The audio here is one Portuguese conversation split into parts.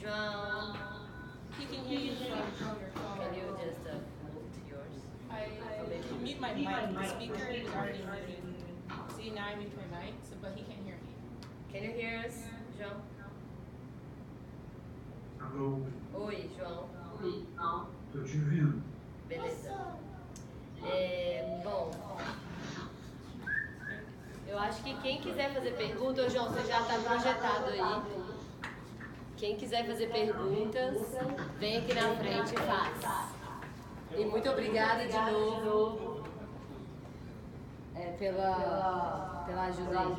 João. He can hear you from your phone. Can you just move to yours? I mute my mic. The speaker is already muted. See, now I mute my mic, but he can't hear me. Can you hear us, João? Alô? Oi, João. Tô te ouvindo. Beleza. Bom, eu acho que quem quiser fazer pergunta, ô João, você já está projetado aí. Quem quiser fazer perguntas, vem aqui na frente e faz. E muito obrigada de novo pela ajuda aí.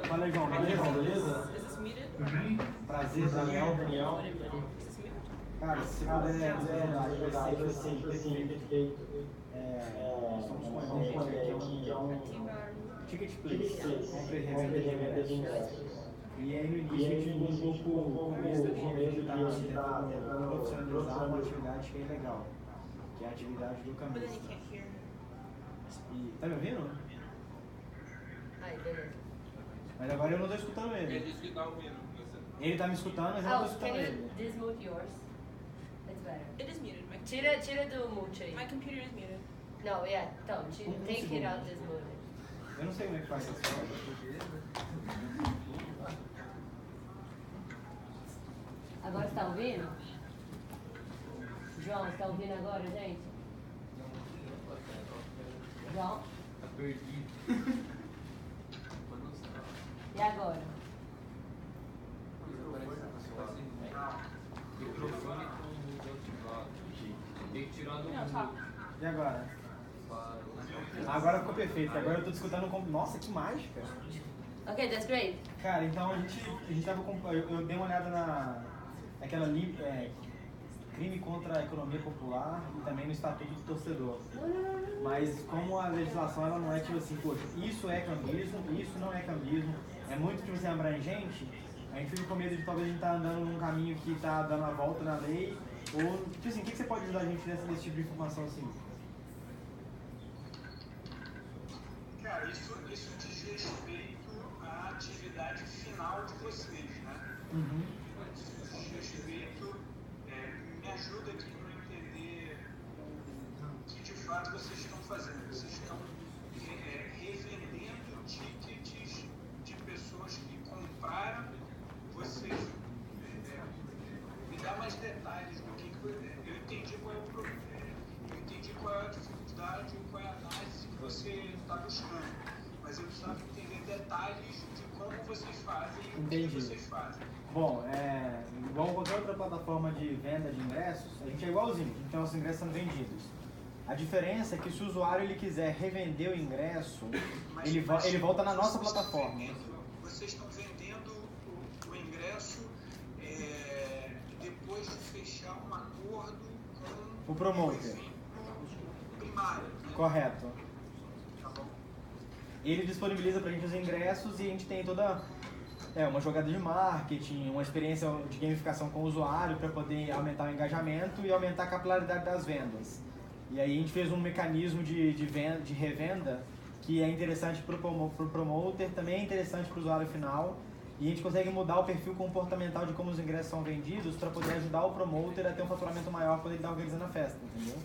Fala aí, João, beleza? Is this muted? Tudo bem? Prazer, Daniel. Is this muted? Cara, se puder, vai ser perfeito. Somos que é um ticket place, compra e revenda de ingressos. E aí no início a gente mudou um pouco o começo da gente tá tentando profissionalizar uma atividade que é legal, que é a atividade do But then caminho. he can't hear. E, tá me ouvindo? Ai, beleza. Mas agora eu não tô escutando Ele ele. disse que tá ouvindo você. Ele tá me escutando, mas eu não tô Oh, escutando can you ele. dismute yours? It's better. It is muted. Tira do mute aí. My computer is muted. Não, então, take it out this mute. Eu não sei como é que faz isso. Agora você tá ouvindo? João, você tá ouvindo agora, gente? João? Tá perdido. E agora? O microfone com o ativado. Tem que tirar do mundo. E agora? Agora ficou perfeito. Agora eu tô escutando como. Nossa, que mágica! Ok, that's great. Cara, então a gente tava com. Eu dei uma olhada naquela crime contra a economia popular e também no estatuto do torcedor. Mas como a legislação ela não é tipo assim, poxa, isso é cambismo, isso não é cambismo, é muito tipo assim, abrangente, a gente fica com medo de talvez a gente tá andando num caminho que tá dando a volta na lei, ou tipo assim, o que você pode ajudar a gente nesse tipo de informação assim? Cara, isso diz respeito à atividade final de vocês, né? Isso diz respeito, me ajuda aqui para entender o que de fato vocês estão fazendo. Vocês estão revendendo tickets de pessoas que compraram. Vocês me dá mais detalhes do que eu entendi qual é o problema. Eu entendi qual é a dificuldade, qual é a análise que você está buscando, mas eu precisava entender detalhes de como vocês fazem e o que vocês fazem. Bom, igual qualquer outra plataforma de venda de ingressos, a gente é igualzinho, então os ingressos são vendidos. A diferença é que se o usuário ele quiser revender o ingresso, ele volta na nossa plataforma. Vocês estão vendendo o ingresso depois de fechar um acordo com O promoter. primário, né? Correto. Tá bom? Ele disponibiliza pra gente os ingressos e a gente tem toda uma jogada de marketing, uma experiência de gamificação com o usuário para poder aumentar o engajamento e aumentar a capilaridade das vendas. E aí a gente fez um mecanismo de revenda que é interessante para o promoter, também é interessante para o usuário final, e a gente consegue mudar o perfil comportamental de como os ingressos são vendidos para poder ajudar o promoter a ter um faturamento maior quando ele está organizando a festa, entendeu?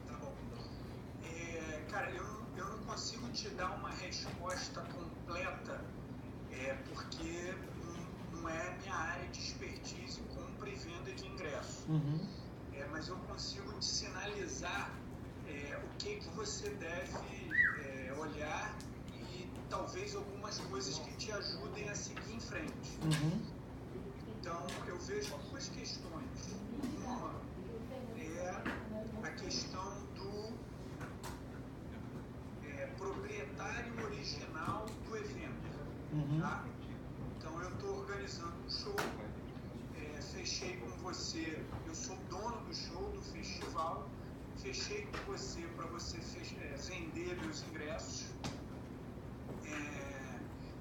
Tá bom. Cara, eu não consigo te dar uma resposta completa, porque não é minha área de expertise compra e venda de ingressos. Mas eu consigo te sinalizar o que você deve olhar e talvez algumas coisas que te ajudem a seguir em frente. Então, eu vejo duas questões. Uma é a questão do proprietário original do evento. Tá? Então, eu estou organizando um show, fechei com você, eu sou dono do show, do festival, fechei com você para você vender meus ingressos.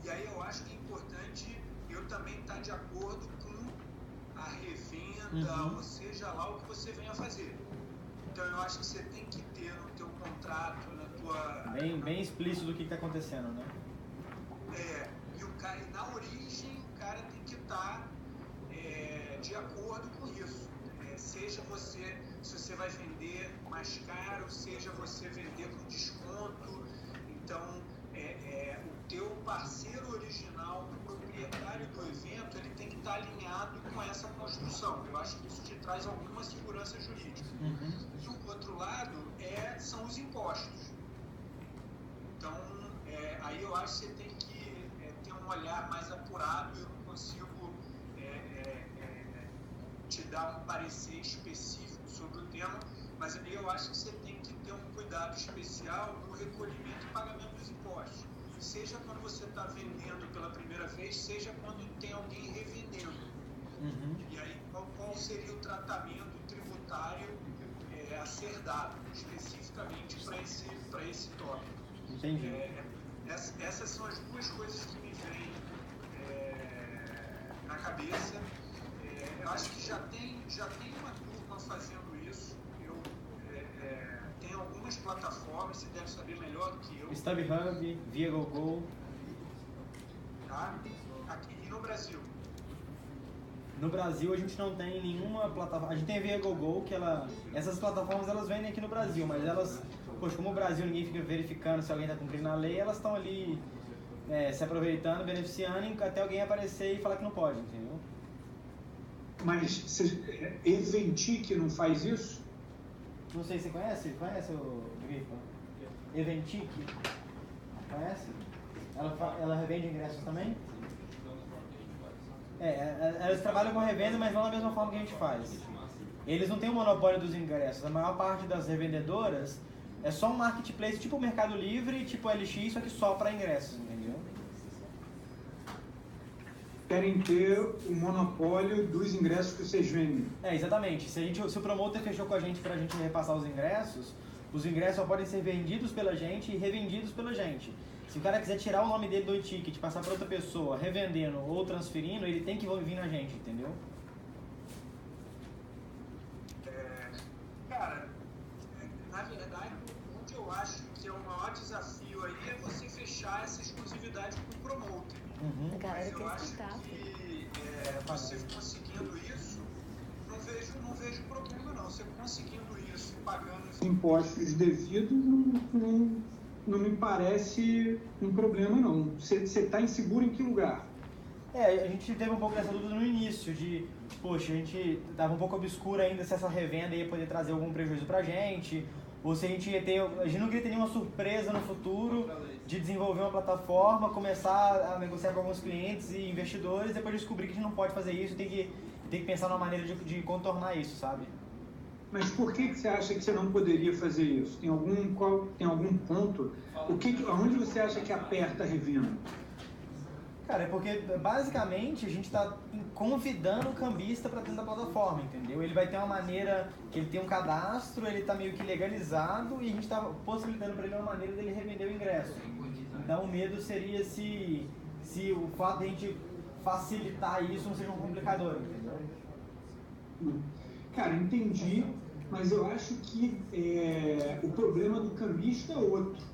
E aí eu acho que é importante eu também estar de acordo com a revenda, ou seja lá o que você venha fazer. Então eu acho que você tem que ter no teu contrato, na tua... Bem explícito do que está acontecendo, né? E está de acordo com isso. Seja você, se você vai vender mais caro, seja você vender com desconto. Então, o teu parceiro original, o proprietário do evento, ele tem que estar alinhado com essa construção. Eu acho que isso te traz alguma segurança jurídica. E o outro lado são os impostos. Então, aí eu acho que você tem que ter um olhar mais apurado. Eu não consigo te dar um parecer específico sobre o tema, mas eu acho que você tem que ter um cuidado especial no recolhimento e pagamento dos impostos. Seja quando você está vendendo pela primeira vez, seja quando tem alguém revendendo. E aí, qual seria o tratamento tributário a ser dado, especificamente para esse tópico? Entendi. Essas são as duas coisas que me vêm na cabeça. Eu acho que já tem uma turma fazendo isso. Tem algumas plataformas, você deve saber melhor do que eu. StubHub, ViaGoGo. Tá? Aqui e no Brasil. No Brasil a gente não tem nenhuma plataforma. A gente tem a ViaGoGo, que essas plataformas elas vendem aqui no Brasil, mas elas, poxa, como o Brasil ninguém fica verificando se alguém está cumprindo a lei, elas estão ali se aproveitando, beneficiando, até alguém aparecer e falar que não pode, entendeu? Mas Eventic não faz isso? Não sei, você conhece? Conhece o Grifa? Eventic? Conhece? Ela revende ingressos também? Elas trabalham com revenda, mas não da mesma forma que a gente faz. Eles não têm o monopólio dos ingressos. A maior parte das revendedoras é só um marketplace tipo o Mercado Livre, tipo LX, só que só para ingressos, entendeu? Querem ter o monopólio dos ingressos que vocês vendem. Exatamente. Se o promotor fechou com a gente pra gente repassar os ingressos só podem ser vendidos pela gente e revendidos pela gente. Se o cara quiser tirar o nome dele do e-ticket, passar para outra pessoa, revendendo ou transferindo, ele tem que vir na gente, entendeu? Cara, na verdade, o que eu acho que é o maior desafio aí é você fechar essa exclusividade com o promotor. Mas eu acho que você conseguindo isso, não vejo problema não. Você conseguindo isso, pagando os impostos devidos, não me parece um problema não. Você está inseguro em que lugar? A gente teve um pouco dessa dúvida no início, poxa, a gente estava um pouco obscuro ainda se essa revenda ia poder trazer algum prejuízo pra gente, ou se a gente não queria ter nenhuma surpresa no futuro de desenvolver uma plataforma, começar a negociar com alguns clientes e investidores, depois descobrir que a gente não pode fazer isso, tem que pensar numa maneira de contornar isso, sabe? Mas por que você acha que você não poderia fazer isso? Tem algum ponto? Aonde você acha que aperta a revenda? Cara, é porque basicamente a gente está convidando o cambista para dentro da plataforma, entendeu? Ele vai ter uma maneira, que ele tem um cadastro, ele está meio que legalizado e a gente está possibilitando para ele uma maneira dele revender o ingresso. Então o medo seria se o fato de a gente facilitar isso não seja um complicador, entendeu? Cara, entendi, mas eu acho que o problema do cambista é outro.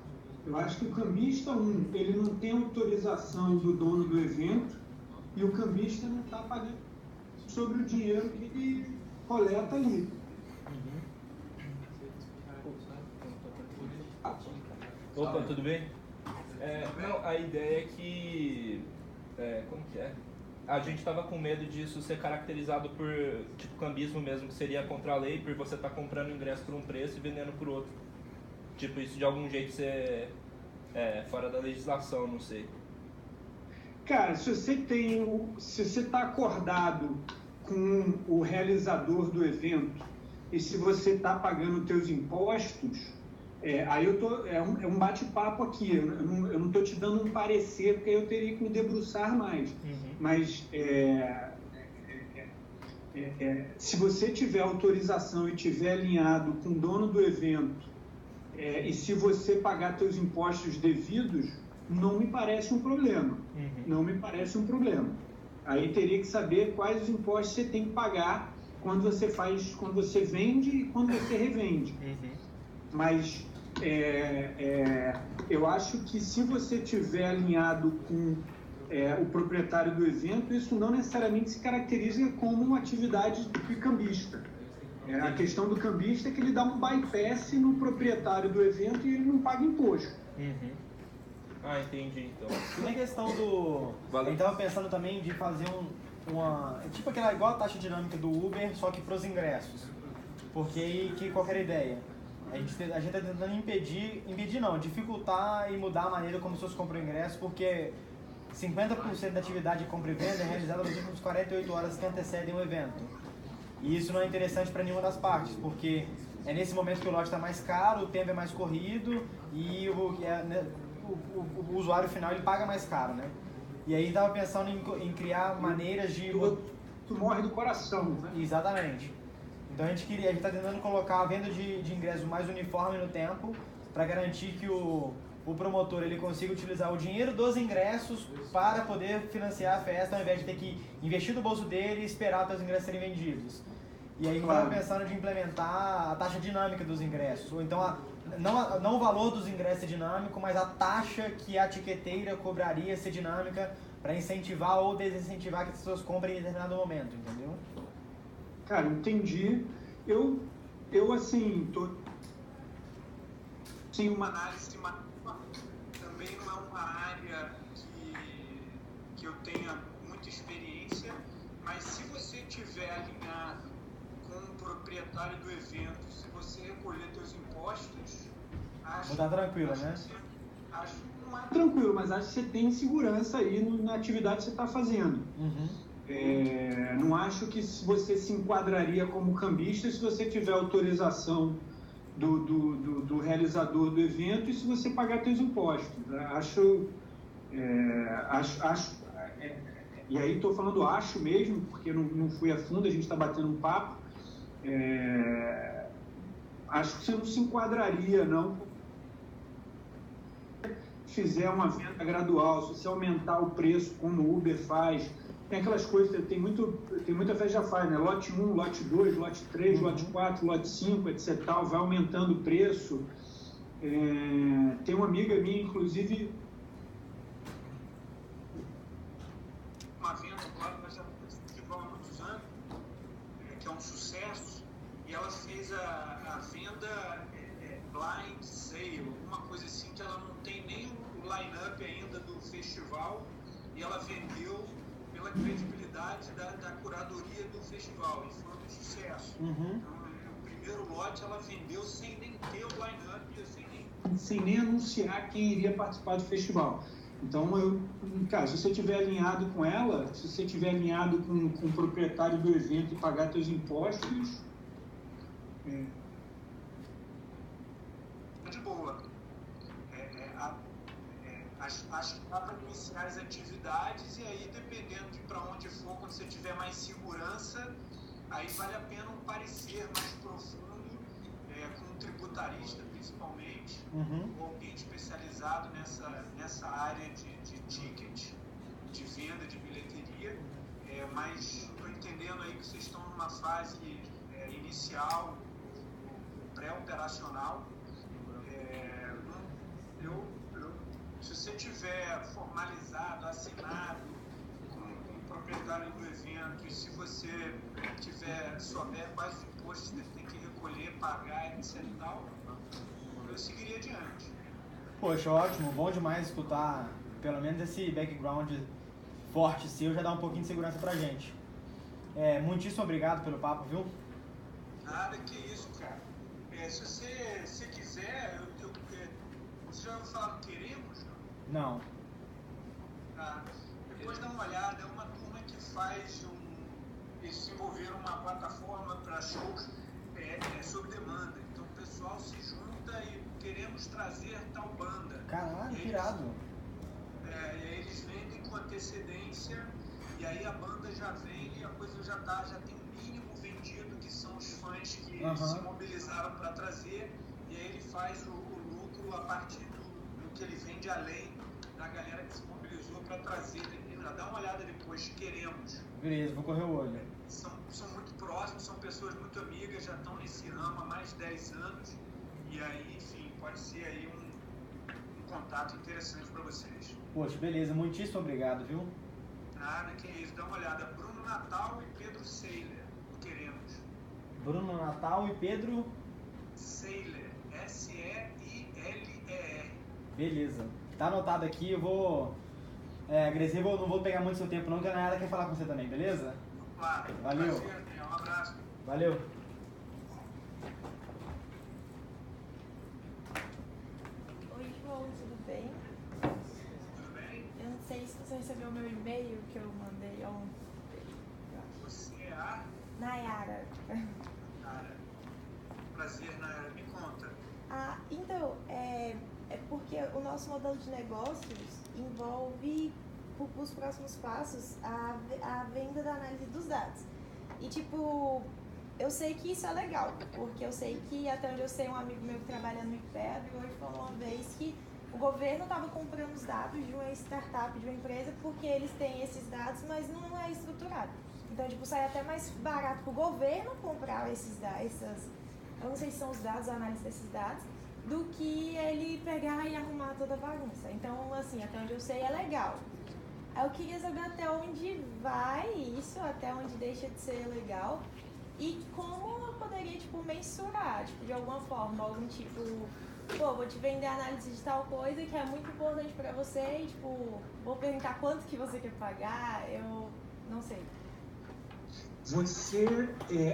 Eu acho que o cambista, ele não tem autorização do dono do evento e o cambista não está pagando sobre o dinheiro que ele coleta ali. Opa, tudo bem? Não, a ideia é que... como que é? A gente estava com medo disso ser caracterizado por, tipo, cambismo mesmo, que seria contra a lei, por você estar comprando ingresso por um preço e vendendo por outro. Tipo, isso de algum jeito ser fora da legislação, não sei. Cara, se você está acordado com o realizador do evento e se você está pagando os teus impostos, aí é um bate-papo aqui, eu não estou te dando um parecer, porque eu teria que me debruçar mais. Mas se você tiver autorização e tiver alinhado com o dono do evento, e se você pagar seus impostos devidos, não me parece um problema. Não me parece um problema. Aí teria que saber quais os impostos você tem que pagar quando você vende e quando você revende. Mas eu acho que se você tiver alinhado com o proprietário do evento, isso não necessariamente se caracteriza como uma atividade de cambista. A questão do cambista é que ele dá um bypass no proprietário do evento e ele não paga imposto. Uhum. Ah, entendi, então. E na questão do... A gente tava pensando também de fazer tipo aquela igual a taxa dinâmica do Uber, só que para os ingressos. Porque aí, qual que era a ideia? A gente tá tentando dificultar e mudar a maneira como as pessoas compram ingresso, porque 50% da atividade de compra e venda é realizada nas últimas 48 horas que antecedem o evento. E isso não é interessante para nenhuma das partes, porque é nesse momento que o lote está mais caro, o tempo é mais corrido e o usuário final ele paga mais caro, né? E aí estava pensando em criar maneiras de... Tu morre do coração, né? Exatamente. Então a gente está tentando colocar a venda de ingressos mais uniforme no tempo para garantir que o promotor ele consiga utilizar o dinheiro dos ingressos para poder financiar a festa, ao invés de ter que investir do bolso dele e esperar até os ingressos serem vendidos. E aí a gente estava pensando de implementar a taxa dinâmica dos ingressos, ou então não o valor dos ingressos ser dinâmico, mas a taxa que a tiqueteira cobraria ser dinâmica para incentivar ou desincentivar que as pessoas comprem em determinado momento, entendeu? Cara, entendi. Eu assim, Sim, uma análise também não é uma área que eu tenha muita experiência, mas se você tiver alinhado com o proprietário do evento, se você recolher seus impostos, acho... Vou estar tranquilo, né? Acho que não é tranquilo, mas acho que você tem segurança aí na atividade que você está fazendo. Uhum. Não acho que você se enquadraria como cambista se você tiver autorização do realizador do evento e se você pagar seus impostos. E aí estou falando acho mesmo, porque não fui a fundo, a gente está batendo um papo. Acho que você não se enquadraria, não. Se fizer uma venda gradual, se você aumentar o preço como o Uber faz, tem aquelas coisas, tem muita festa já faz, né? Lote 1, lote 2, lote 3, lote 4, lote 5, etc. Vai aumentando o preço. Tem uma amiga minha, inclusive, uma venda agora, mas já participou há muitos anos, que é um sucesso, e ela fez a venda blind sale, alguma coisa assim, que ela não tem nem o line-up ainda do festival, e ela vendeu pela credibilidade da curadoria do festival, e foi um sucesso. Uhum. Então, o primeiro lote ela vendeu sem nem ter o line-up, sem nem anunciar quem iria participar do festival. Então, cara, se você estiver alinhado com ela, se você estiver alinhado com o proprietário do evento e pagar seus impostos, de boa. Acho que dá para iniciar as atividades e aí, dependendo de para onde for, quando você tiver mais segurança, aí vale a pena um parecer mais profundo, com um tributarista principalmente, ou alguém especializado nessa área de ticket, de venda, de bilheteria, mas estou entendendo aí que vocês estão numa fase inicial, pré-operacional. Se você tiver formalizado, assinado com o proprietário do evento, e se você souber quais os impostos que ele tem que recolher, pagar, etc e tal, eu seguiria adiante. Poxa, ótimo, bom demais escutar pelo menos esse background forte seu, já dá um pouquinho de segurança pra gente. Muitíssimo obrigado pelo papo, viu? Nada, que isso, cara. Se você quiser, você já ouviu falar do Queremos? Não. Depois dá uma olhada, é uma turma que faz eles desenvolveram uma plataforma para shows sob demanda. Então o pessoal se junta e queremos trazer tal banda. Caralho, que irado. Eles vendem com antecedência e aí a banda já vem e a coisa já tem um mínimo vendido, que são os fãs que se mobilizaram para trazer, e aí ele faz o lucro a partir do que ele vende além da galera que se mobilizou para trazer. Dá uma olhada depois, Queremos. Beleza, vou correr o olho. São muito próximos, são pessoas muito amigas, já estão nesse ramo há mais de 10 anos, e aí, enfim, pode ser aí um contato contato interessante para vocês. Poxa, beleza, muitíssimo obrigado, viu? Nada, que isso, dá uma olhada. Bruno Natal e Pedro Seiler, queremos. Bruno Natal e Pedro. Seiler, S-E-I-L-E-R. Beleza. Tá anotado aqui, eu vou. Gracie, eu não vou pegar muito seu tempo não, que a Nayara quer falar com você também, beleza? Claro. Valeu. Prazer, Daniel. Um abraço. Valeu. Oi, João, tudo bem? Tudo bem? Eu não sei se você recebeu o meu e-mail que eu mandei ontem. Você é a Nayara. Nayara. Prazer, Nayara. Me conta. Então, é porque o nosso modelo de negócios envolve, os próximos passos, a venda da análise dos dados. E, tipo, eu sei que isso é legal, porque eu sei que, até onde eu sei, um amigo meu que trabalha no IPEB hoje falou uma vez que o governo estava comprando os dados de uma startup, de uma empresa, porque eles têm esses dados, mas não é estruturado. Então, tipo, sai até mais barato para o governo comprar esses dados, eu não sei se são os dados, a análise desses dados, do que ele pegar e arrumar toda a bagunça. Então, assim, até onde eu sei é legal. Eu queria saber até onde vai isso, até onde deixa de ser legal e como eu poderia, tipo, mensurar, tipo, de alguma forma, algum tipo, vou te vender a análise de tal coisa que é muito importante pra você e, tipo, vou perguntar quanto que você quer pagar, eu não sei. Você,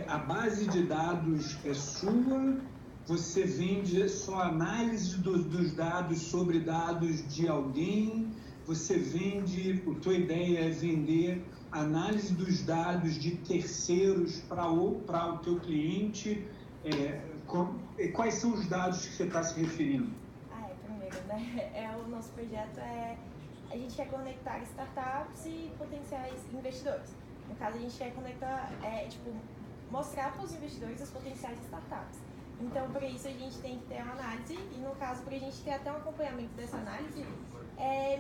a base de dados é sua, você vende só análise dos dados sobre dados de alguém, você vende, a tua ideia é vender análise dos dados de terceiros para o teu cliente, quais são os dados que você está se referindo? Primeiro, né, o nosso projeto a gente quer conectar startups e potenciais investidores. No caso, a gente quer conectar, mostrar para os investidores as potenciais startups. Então, para isso, a gente tem que ter uma análise e, no caso, para a gente ter até um acompanhamento dessa análise,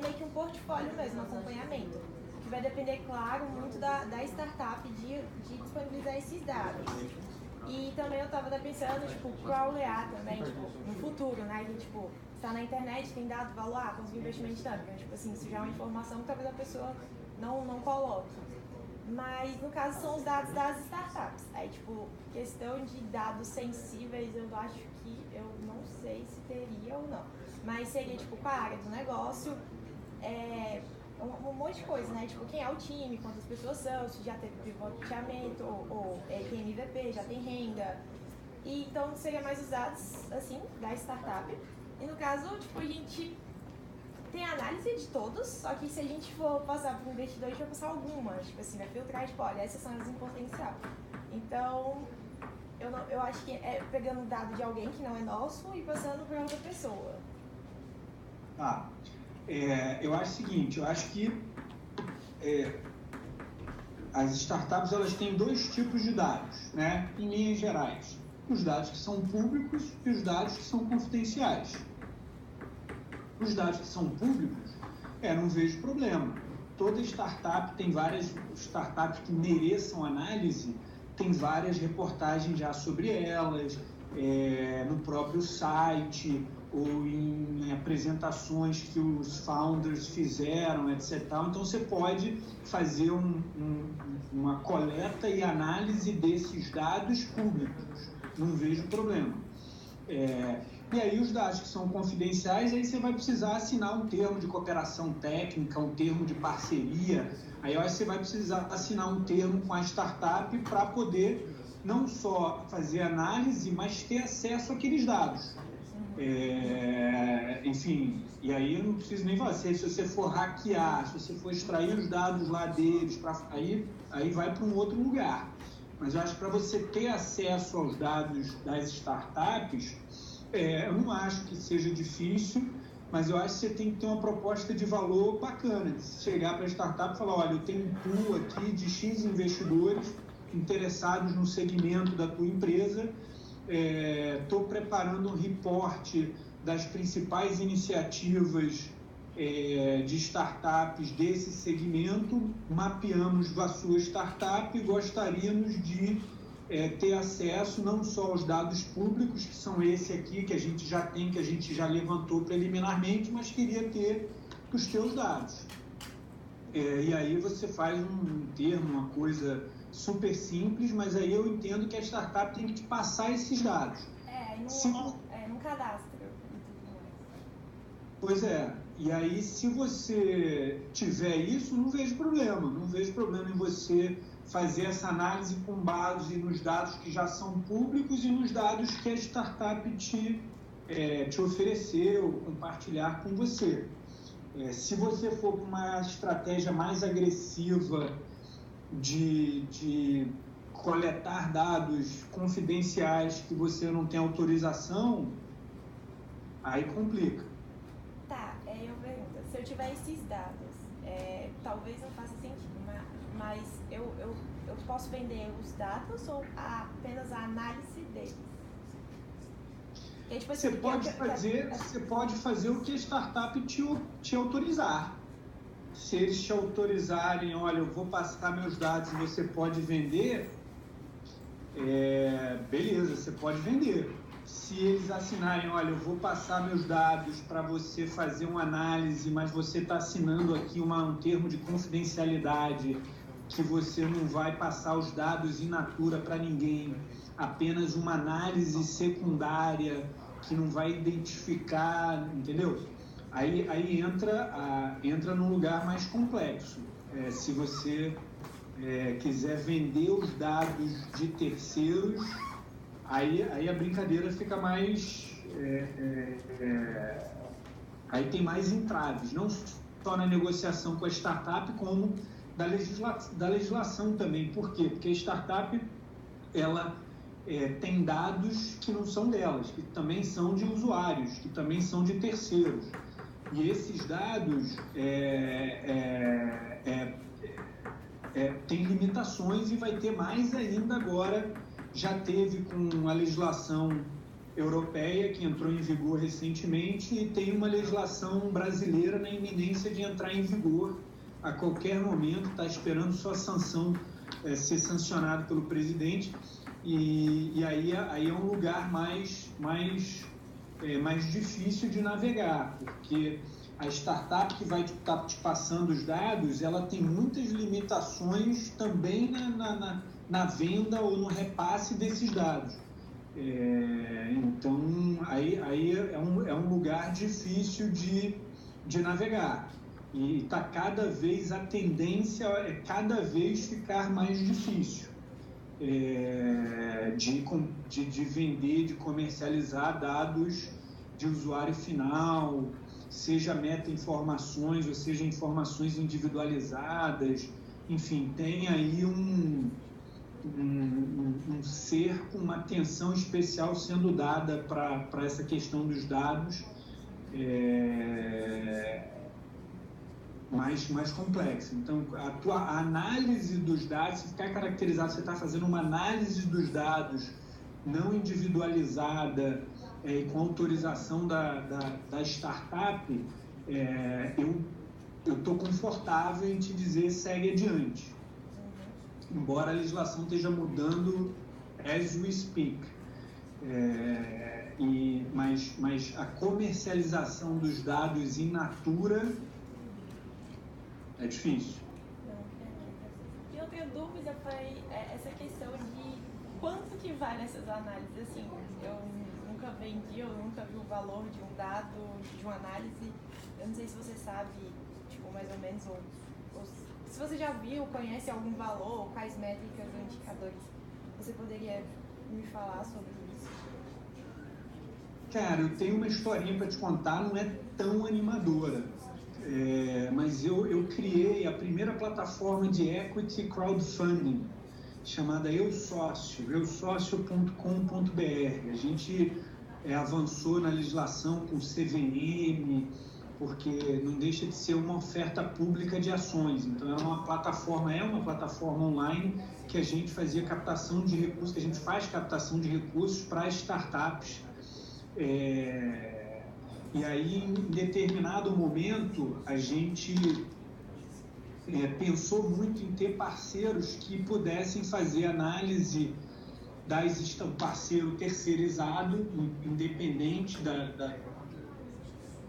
meio que um portfólio mesmo, um acompanhamento, que vai depender, claro, muito da startup de disponibilizar esses dados. E também eu estava pensando, tipo, crawler também, tipo, no futuro, né? A gente, tipo, está na internet, tem dado valor, conseguir investimento tanto, né? Tipo assim, isso já é uma informação que talvez a pessoa não coloque. Mas, no caso, são os dados das startups. Aí, tipo, questão de dados sensíveis, eu acho que eu não sei se teria ou não. Mas seria, tipo, para a área do negócio, um monte de coisa, né? Tipo, quem é o time, quantas pessoas são, se já teve pivoteamento, ou tem MVP, já tem renda. E, então, seria mais os dados, assim, da startup. E, no caso, tipo, a gente tem análise de todos, só que se a gente for passar para o investidor, a gente vai passar algumas, tipo assim, vai filtrar, tipo, olha, essas são as em potencial. Então, eu acho que é pegando dado de alguém que não é nosso e passando para outra pessoa. Eu acho o seguinte, eu acho que as startups, elas têm dois tipos de dados, né, em linhas gerais. Os dados que são públicos e os dados que são confidenciais. Os dados que são públicos, não vejo problema. Toda startup, tem várias startups que mereçam análise, tem várias reportagens já sobre elas, no próprio site, ou em apresentações que os founders fizeram, etc. Então, você pode fazer uma coleta e análise desses dados públicos. Não vejo problema. E aí os dados que são confidenciais, aí você vai precisar assinar um termo de cooperação técnica, um termo de parceria. Aí eu acho que você vai precisar assinar um termo com a startup para poder não só fazer análise, mas ter acesso àqueles dados. Enfim, e aí eu não preciso nem falar, se você for hackear, se você for extrair os dados lá deles, aí vai para um outro lugar. Mas eu acho que para você ter acesso aos dados das startups, eu não acho que seja difícil, mas eu acho que você tem que ter uma proposta de valor bacana, de chegar para a startup e falar, olha, eu tenho um pool aqui de X investidores interessados no segmento da tua empresa, estou preparando um reporte das principais iniciativas de startups desse segmento, mapeamos a sua startup e gostaríamos de ter acesso não só aos dados públicos, que são esse aqui, que a gente já tem, que a gente já levantou preliminarmente, mas queria ter os teus dados. E aí você faz um termo, uma coisa super simples, mas aí eu entendo que a startup tem que te passar esses dados. No cadastro. Pois é, e aí se você tiver isso, não vejo problema em você fazer essa análise com base nos dados que já são públicos e nos dados que a startup te ofereceu, compartilhar com você. Se você for para uma estratégia mais agressiva de coletar dados confidenciais que você não tem autorização, aí complica. Tá, eu pergunto, se eu tiver esses dados, talvez não faça sentido, mas eu posso vender os dados ou apenas a análise deles? Tipo assim, você pode fazer o que a startup te autorizar. Se eles te autorizarem, olha, eu vou passar meus dados e você pode vender, beleza, você pode vender. Se eles assinarem, olha, eu vou passar meus dados para você fazer uma análise, mas você está assinando aqui um termo de confidencialidade, que você não vai passar os dados in natura para ninguém, apenas uma análise secundária que não vai identificar, entendeu? Aí entra num lugar mais complexo. Se você quiser vender os dados de terceiros, aí a brincadeira fica mais... aí tem mais entraves, não só na negociação com a startup, como da legislação também. Por quê? Porque a startup, ela tem dados que não são delas, que também são de usuários, que também são de terceiros. E esses dados têm limitações e vai ter mais ainda agora. Já teve com a legislação europeia, que entrou em vigor recentemente, e tem uma legislação brasileira na iminência de entrar em vigor a qualquer momento, está esperando sua sanção ser sancionado pelo presidente, e aí é um lugar mais difícil de navegar, porque a startup que vai estar te passando os dados, ela tem muitas limitações também na venda ou no repasse desses dados. Então, aí é um lugar difícil de navegar. E está cada vez, a tendência é cada vez ficar mais difícil de vender, de comercializar dados de usuário final, seja meta-informações ou seja informações individualizadas. Enfim, tem aí um ser com uma atenção especial sendo dada para essa questão dos dados, mais complexa. Então, a análise dos dados, se ficar caracterizado, você está fazendo uma análise dos dados não individualizada, com autorização da startup, eu estou confortável em te dizer segue adiante. Embora a legislação esteja mudando as we speak. Mas a comercialização dos dados in natura é difícil. E outra dúvida foi essa questão de quanto que vale essas análises. Assim, eu nunca vendi, eu nunca vi o valor de um dado, de uma análise. Eu não sei se você sabe, tipo, mais ou menos, ou se você já viu, conhece algum valor, ou quais métricas ou indicadores. Você poderia me falar sobre isso? Cara, eu tenho uma historinha para te contar, não é tão animadora. Mas eu criei a primeira plataforma de equity crowdfunding, chamada eusócio.com.br. A gente avançou na legislação com CVM, porque não deixa de ser uma oferta pública de ações. Então, é uma plataforma online que a gente fazia captação de recursos, que a gente faz captação de recursos para startups. E aí, em determinado momento, a gente pensou muito em ter parceiros que pudessem fazer análise um parceiro terceirizado, independente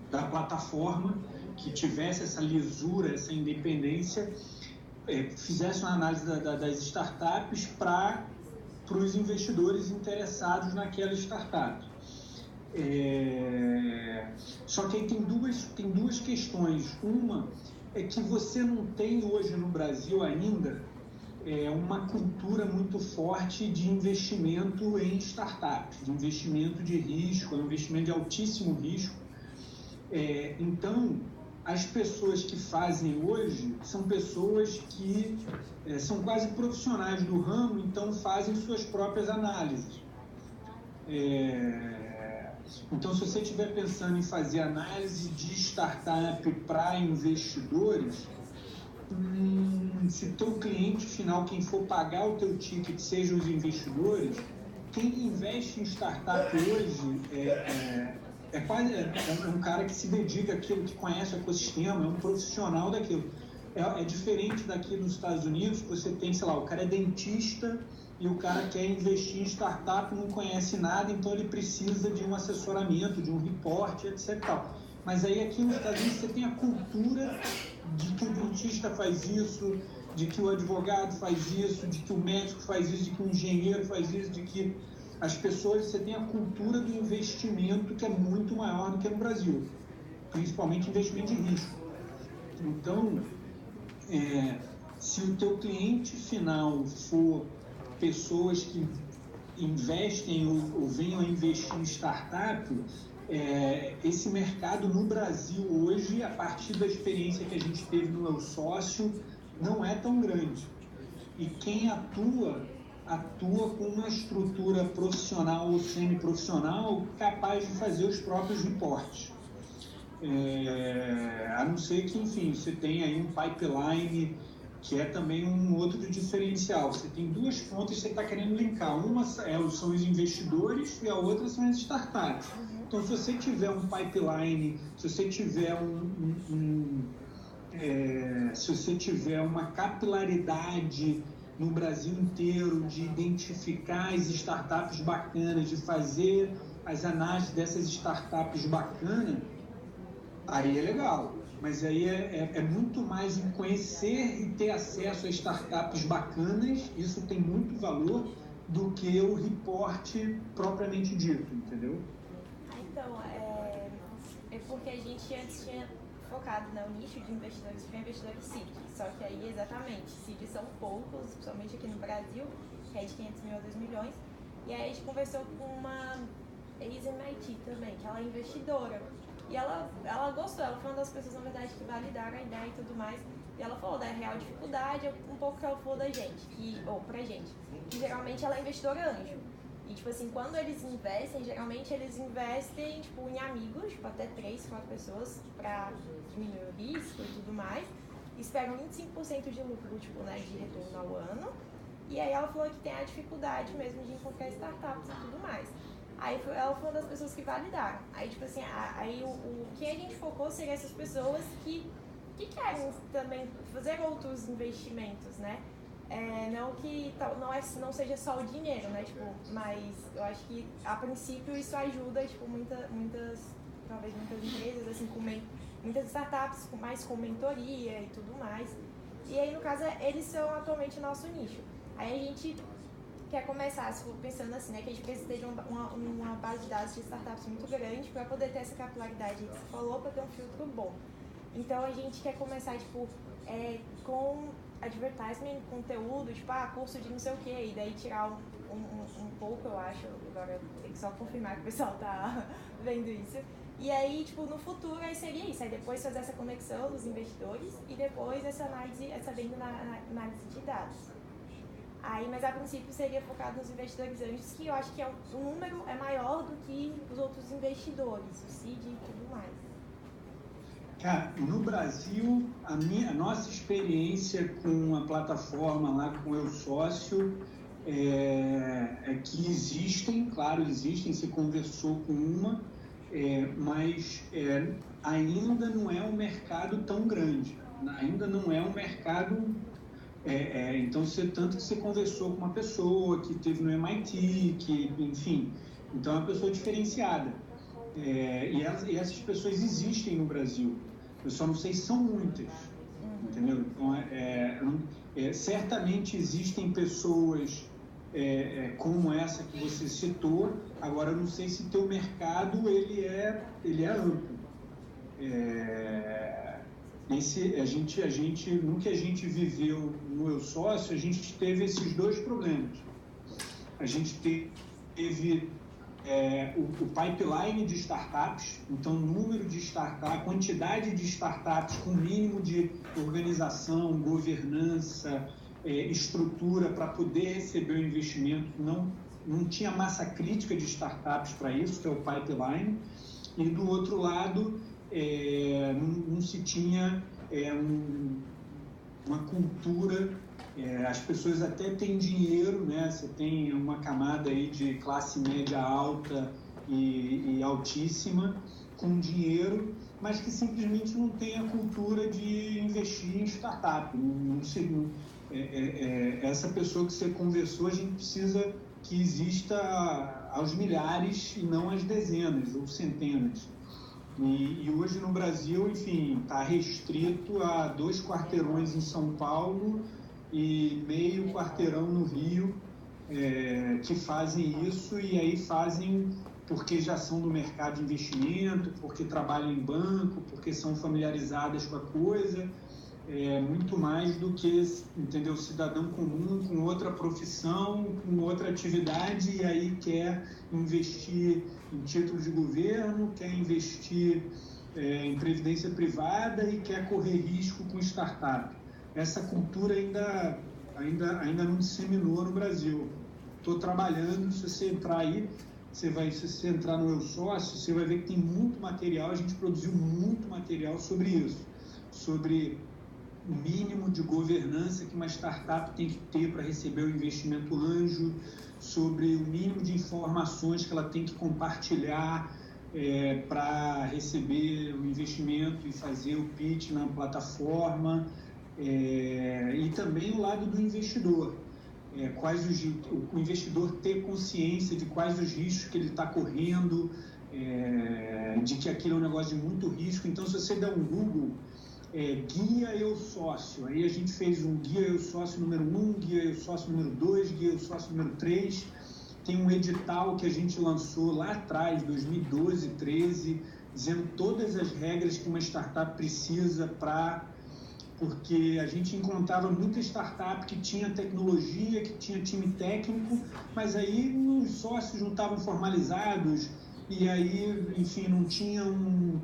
da plataforma, que tivesse essa lisura, essa independência, fizesse uma análise das startups para os investidores interessados naquela startup. Só que aí tem duas questões. Uma é que você não tem hoje no Brasil ainda uma cultura muito forte de investimento em startups, de investimento de risco, investimento de altíssimo risco. Então, as pessoas que fazem hoje são pessoas que são quase profissionais do ramo, então fazem suas próprias análises. Então, se você estiver pensando em fazer análise de startup para investidores, se o teu cliente final, quem for pagar o teu ticket, sejam os investidores, quem investe em startup hoje é um cara que se dedica àquilo, que conhece o ecossistema, é um profissional daquilo. É diferente daqui nos Estados Unidos, que você tem, sei lá, o cara é dentista e o cara quer investir em startup, não conhece nada, então ele precisa de um assessoramento, de um reporte, etc. Mas aí aqui nos Estados Unidos você tem a cultura de que o dentista faz isso, de que o advogado faz isso, de que o médico faz isso, de que o engenheiro faz isso, de que as pessoas, você tem a cultura do investimento que é muito maior do que no Brasil, principalmente investimento de risco. Então, se o teu cliente final for pessoas que investem ou venham a investir em startup, esse mercado no Brasil hoje, a partir da experiência que a gente teve no meu sócio, não é tão grande. E quem atua com uma estrutura profissional ou semi-profissional capaz de fazer os próprios reportes. A não ser que, enfim, você tenha aí um pipeline, que é também um outro diferencial. Você tem duas pontas que você está querendo linkar. Uma são os investidores e a outra são as startups. Então, se você tiver um pipeline, se você tiver se você tiver uma capilaridade no Brasil inteiro, de identificar as startups bacanas, de fazer as análises dessas startups bacanas, aí é legal. Mas aí é muito mais em conhecer e ter acesso a startups bacanas, isso tem muito valor, do que o reporte propriamente dito, entendeu? Então, é porque a gente antes tinha focado no nicho de investidores para investidores seed, só que aí exatamente, seed são poucos, principalmente aqui no Brasil, que é de 500 mil a 2 milhões, e aí a gente conversou com uma ex-MIT também, que ela é investidora, e ela gostou, ela foi uma das pessoas, na verdade, que validaram a ideia e tudo mais, e ela falou da real dificuldade, um pouco que ela falou da gente, pra gente, que geralmente ela é investidora anjo. E, tipo assim, quando eles investem, geralmente eles investem, tipo, em amigos, tipo, até 3, 4 pessoas, pra diminuir o risco e tudo mais. Esperam 25% de lucro, tipo, né, de retorno ao ano. E aí ela falou que tem a dificuldade mesmo de encontrar startups e tudo mais. Aí ela foi uma das pessoas que validaram. Aí, tipo assim, o que a gente focou seria essas pessoas que querem também fazer outros investimentos, né? Não que não seja só o dinheiro, né? Tipo, mas eu acho que a princípio isso ajuda, tipo, muitas empresas, assim, muitas startups, mais com mentoria e tudo mais. E aí, no caso, eles são atualmente o nosso nicho. Aí a gente quer começar, pensando assim, né? Que a gente precisa de uma base de dados de startups muito grande para poder ter essa capilaridade que você falou, para ter um filtro bom. Então a gente quer começar, tipo, com advertisement, conteúdo, tipo, curso de não sei o que, e daí tirar um pouco, eu acho, agora tem que só confirmar que o pessoal tá vendo isso. E aí, tipo, no futuro aí seria isso, aí depois fazer essa conexão dos investidores e depois essa venda na análise de dados. Aí, mas a princípio seria focado nos investidores anjos, que eu acho que o número é maior do que os outros investidores, o seed e tudo mais. Cara, no Brasil, a nossa experiência com a plataforma lá, com o Eu Sócio, é que existem, você conversou com uma, mas ainda não é um mercado tão grande, ainda não é um mercado Então, tanto que você conversou com uma pessoa que teve no MIT, que, enfim, então é uma pessoa diferenciada. E essas pessoas existem no Brasil. Eu só não sei se são muitas, entendeu? Então, certamente existem pessoas como essa que você citou. Agora, eu não sei se teu mercado ele é amplo. No que a gente viveu no Eu Sócio, a gente teve esses dois problemas. A gente teve o pipeline de startups, então o número de startups, a quantidade de startups com mínimo de organização, governança, estrutura para poder receber o investimento, não tinha massa crítica de startups para isso, que é o pipeline, e do outro lado não se tinha uma cultura. As pessoas até têm dinheiro, né? Você tem uma camada aí de classe média alta e altíssima com dinheiro, mas que simplesmente não tem a cultura de investir em startup. Essa pessoa que você conversou, a gente precisa que exista aos milhares e não às dezenas ou centenas. E hoje no Brasil, enfim, está restrito a 2 quarteirões em São Paulo e meio quarteirão no Rio, que fazem isso, e aí fazem porque já são do mercado de investimento, porque trabalham em banco, porque são familiarizadas com a coisa, muito mais do que, entendeu, cidadão comum com outra profissão, com outra atividade, e aí quer investir em títulos de governo, quer investir em previdência privada e quer correr risco com startup. Essa cultura ainda não disseminou no Brasil. Estou trabalhando, se você entrar aí, se você entrar no Eu Sócio, você vai ver que tem muito material, a gente produziu muito material sobre isso, sobre o mínimo de governança que uma startup tem que ter para receber o investimento anjo, sobre o mínimo de informações que ela tem que compartilhar para receber o investimento e fazer o pitch na plataforma, e também o lado do investidor. O investidor ter consciência de quais os riscos que ele está correndo, de que aquilo é um negócio de muito risco. Então, se você der um Google, Guia Eu Sócio, aí a gente fez um Guia Eu Sócio número 1, Guia Eu Sócio número 2, Guia Eu Sócio número 3, tem um edital que a gente lançou lá atrás, 2012, 2013, dizendo todas as regras que uma startup precisa porque a gente encontrava muita startup que tinha tecnologia, que tinha time técnico, mas aí os sócios não estavam formalizados e aí, enfim, não tinha um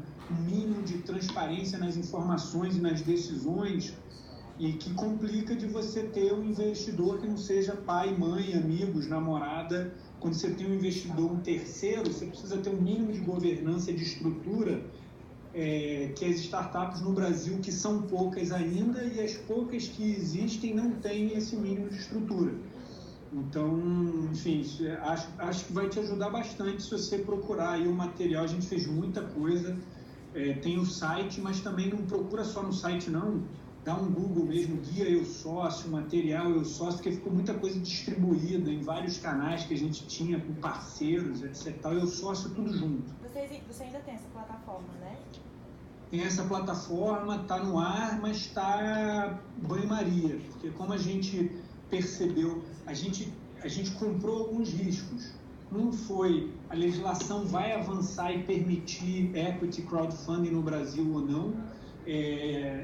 mínimo de transparência nas informações e nas decisões, e que complica de você ter um investidor que não seja pai, mãe, amigos, namorada. Quando você tem um investidor, um terceiro, você precisa ter um mínimo de governança, de estrutura, que as startups no Brasil, que são poucas ainda, e as poucas que existem não têm esse mínimo de estrutura. Então, enfim, acho que vai te ajudar bastante se você procurar aí o material. A gente fez muita coisa, tem o site, mas também não procura só no site, não. Dá um Google mesmo, Guia Eu Sócio, material Eu Sócio, porque ficou muita coisa distribuída em vários canais que a gente tinha com parceiros, etc. Eu Sócio, tudo junto. Você ainda tem essa plataforma, né? Tem essa plataforma, está no ar, mas está banho-maria, porque como a gente percebeu, a gente comprou alguns riscos. Um foi, a legislação vai avançar e permitir equity crowdfunding no Brasil ou não?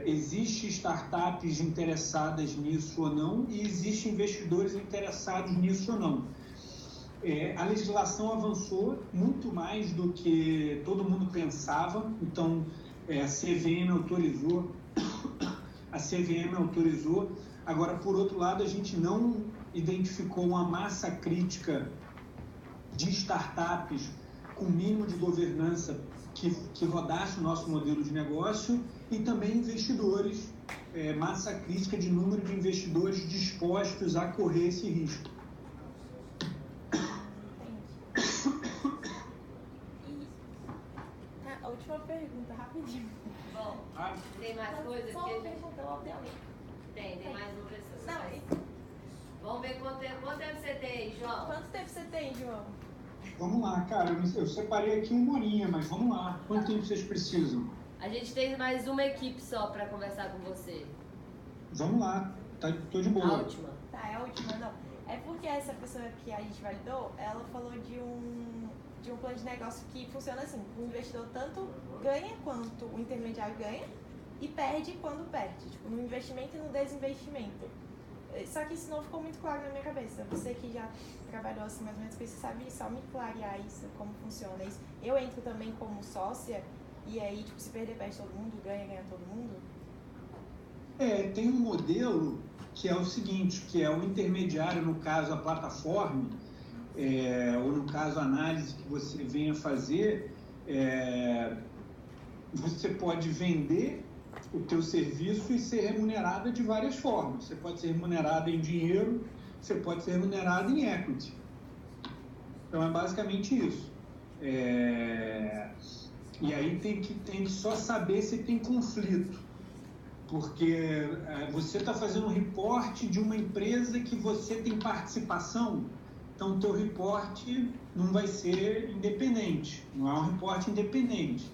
Existem startups interessadas nisso ou não? E existem investidores interessados nisso ou não? A legislação avançou muito mais do que todo mundo pensava, então a CVM autorizou. Agora, por outro lado, a gente não identificou uma massa crítica de startups com mínimo de governança que rodasse o nosso modelo de negócio, e também investidores, massa crítica de número de investidores dispostos a correr esse risco. A última pergunta, rapidinho. Bom, tem mais coisas? Só uma pergunta, eu tenho ali. Tem mais uma pessoa. Não, Vamos ver quanto tempo você tem, João. quanto tempo você tem, João? Vamos lá, cara, eu separei aqui uma horinha, mas vamos lá. Quanto tempo vocês precisam? A gente tem mais uma equipe só pra conversar com você. Vamos lá, tô de A boa. última. Tá, é a última, não. É porque essa pessoa que a gente validou, ela falou de um plano de negócio que funciona assim. O investidor tanto ganha quanto o intermediário ganha e perde quando perde. Tipo, no investimento e no desinvestimento. Só que isso não ficou muito claro na minha cabeça. Você que já trabalhou assim mais ou menos com isso, sabe só me clarear isso, como funciona isso. Eu entro também como sócia e aí, tipo, se perder, perde todo mundo, ganha todo mundo? Tem um modelo que é o seguinte, que é o intermediário, no caso a plataforma, ou no caso a análise que você venha fazer, você pode vender o teu serviço e ser remunerada de várias formas. Você pode ser remunerado em dinheiro, você pode ser remunerado em equity. Então é basicamente isso. E aí tem que só saber se tem conflito. Porque você está fazendo um reporte de uma empresa que você tem participação, então o teu reporte não vai ser independente, não é um reporte independente.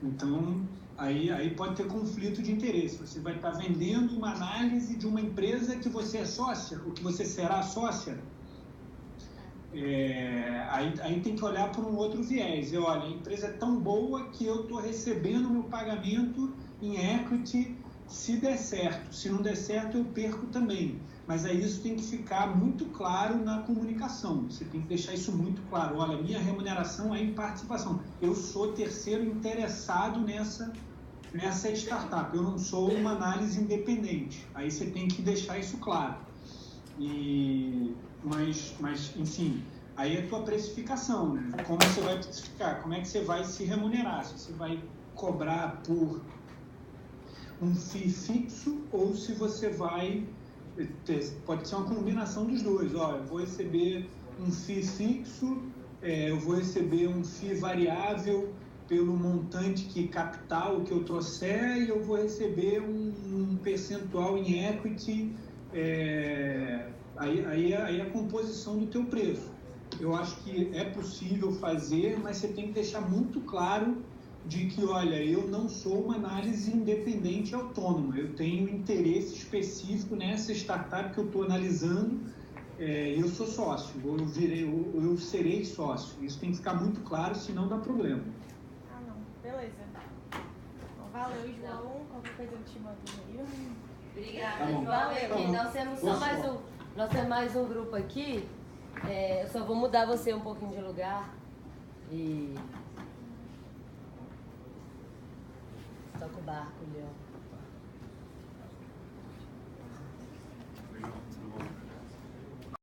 Então, aí pode ter conflito de interesse. Você vai estar vendendo uma análise de uma empresa que você é sócia, ou que você será sócia. Aí tem que olhar por um outro viés. Olha, a empresa é tão boa que eu estou recebendo meu pagamento em equity se der certo. Se não der certo, eu perco também. Mas aí isso tem que ficar muito claro na comunicação. Você tem que deixar isso muito claro. Olha, minha remuneração é em participação. Eu sou terceiro interessado nessa startup. Eu não sou uma análise independente. Aí você tem que deixar isso claro. Mas, enfim, aí é a tua precificação, né? Como você vai precificar? Como é que você vai se remunerar? Se você vai cobrar por um FII fixo ou se você vai... Pode ser uma combinação dos dois. Eu vou receber um FII fixo, eu vou receber um FII variável pelo montante capital que eu trouxer e eu vou receber um percentual em equity. Aí é a composição do teu preço. Eu acho que é possível fazer, mas você tem que deixar muito claro de que, olha, eu não sou uma análise independente e autônoma, eu tenho interesse específico nessa startup que eu estou analisando, eu sou sócio, eu serei sócio. Isso tem que ficar muito claro, senão dá problema. Ah, não. Beleza. Então, valeu, João. Qualquer coisa eu te mando no e-mail. Obrigada, Tá bom. João. Valeu. Nós temos só mais um grupo aqui. Eu só vou mudar você um pouquinho de lugar. E... Toca o barco, Leão.